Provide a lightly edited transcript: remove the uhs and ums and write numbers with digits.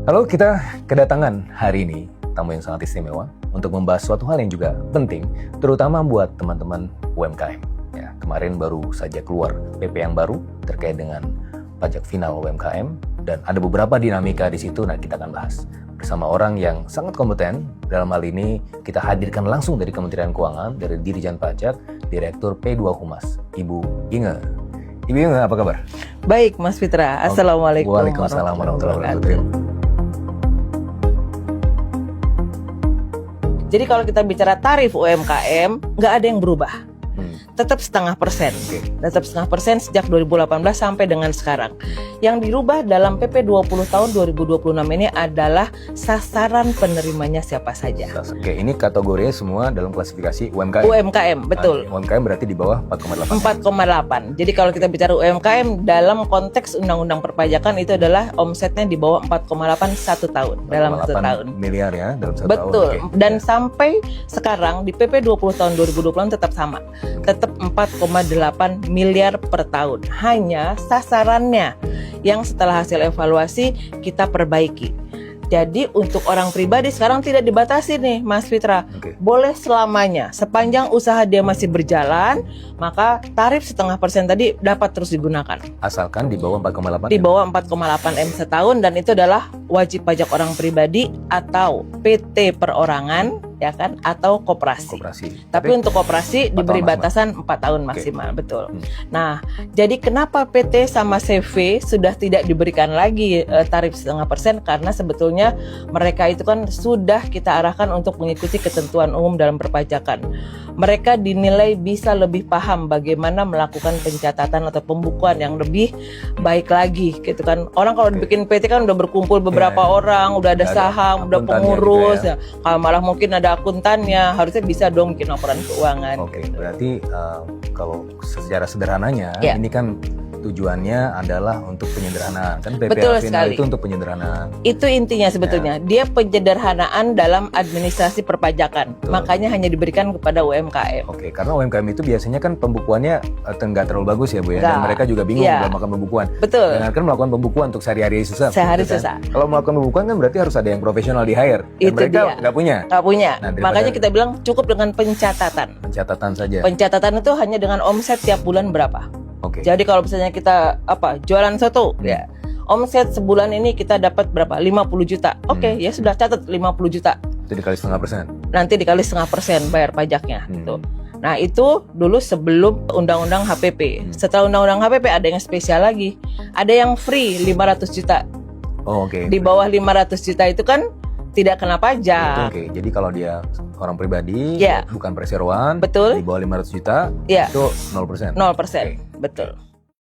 Lalu kita kedatangan hari ini tamu yang sangat istimewa untuk membahas suatu hal yang juga penting, terutama buat teman-teman UMKM. Ya, kemarin baru saja keluar PP yang baru terkait dengan pajak final UMKM dan ada beberapa dinamika di situ. Nah, kita akan bahas bersama orang yang sangat kompeten. Dalam hal ini kita hadirkan langsung dari Kementerian Keuangan, dari Dirjen Pajak, Direktur P2 Humas, Ibu Inge. Ibu Inge, apa kabar? Baik, Mas Fitra. Assalamualaikum. Waalaikumsalam warahmatullahi wabarakatuh. Jadi kalau kita bicara tarif UMKM, nggak ada yang berubah. Tetap 0,5%. Tetap 0,5% sejak 2018 sampai dengan sekarang. Yang dirubah dalam PP 20 tahun 2026 ini adalah sasaran penerimanya siapa saja. Oke, ini kategorinya semua dalam klasifikasi UMKM. UMKM, betul. UMKM berarti di bawah 4,8. 4,8. Jadi kalau kita bicara UMKM dalam konteks Undang-Undang Perpajakan itu adalah omsetnya di bawah 4,8 satu tahun dalam satu tahun. Miliar ya dalam satu tahun. Betul. Oke. Dan sampai sekarang di PP 20 tahun 2020 tetap sama. Tetap 4,8 miliar per tahun. Hanya sasarannya yang setelah hasil evaluasi kita perbaiki. Jadi untuk orang pribadi sekarang tidak dibatasi nih, Mas Fitra. Boleh selamanya. Sepanjang usaha dia masih berjalan, maka tarif 0,5% tadi dapat terus digunakan. Asalkan di bawah 4,8. Di bawah 4,8 M setahun, dan itu adalah wajib pajak orang pribadi atau PT perorangan, ya kan, atau koperasi. Tapi untuk koperasi diberi batasan 4 tahun maksimal, betul. Nah, jadi kenapa PT sama CV sudah tidak diberikan lagi tarif 0,5%? Karena sebetulnya mereka itu kan sudah kita arahkan untuk mengikuti ketentuan umum dalam perpajakan. Mereka dinilai bisa lebih paham bagaimana melakukan pencatatan atau pembukuan yang lebih baik lagi, gitu kan. Orang kalau dibikin PT kan udah berkumpul beberapa orang, udah ada saham, udah pengurus, gitu ya. Kalau malah mungkin ada akuntannya, harusnya bisa dong bikin laporan keuangan. Oke, berarti kalau secara sederhananya ini kan tujuannya adalah untuk penyederhanaan, kan PPh final itu untuk penyederhanaan. Itu intinya sebetulnya. Dia penyederhanaan dalam administrasi perpajakan. Makanya hanya diberikan kepada UMKM. Oke, karena UMKM itu biasanya kan pembukuannya nggak terlalu bagus ya Bu ya. Dan mereka juga bingung dalam melakukan pembukuan. Betul. Dan kan melakukan pembukuan untuk sehari-hari susah. Sehari susah. Kalau melakukan pembukuan kan berarti harus ada yang profesional di hire. Dan Itu mereka nggak punya. Nggak punya. Nah, makanya kita bilang cukup dengan pencatatan. Pencatatan saja. Pencatatan itu hanya dengan omset tiap bulan berapa. Jadi kalau misalnya kita jualan soto, ya omset sebulan ini kita dapat berapa? 50 juta. Oke, ya sudah, catat 50 juta. Itu dikali 0,5%. Nanti dikali 0,5% bayar pajaknya. Gitu. Nah itu dulu sebelum Undang-Undang HPP. Setelah Undang-Undang HPP ada yang spesial lagi. Ada yang free 500 juta. Di bawah 500 juta itu kan tidak kena pajak. Jadi kalau dia orang pribadi, bukan perseroan, betul, di bawah 500 juta, itu 0%. 0%, betul.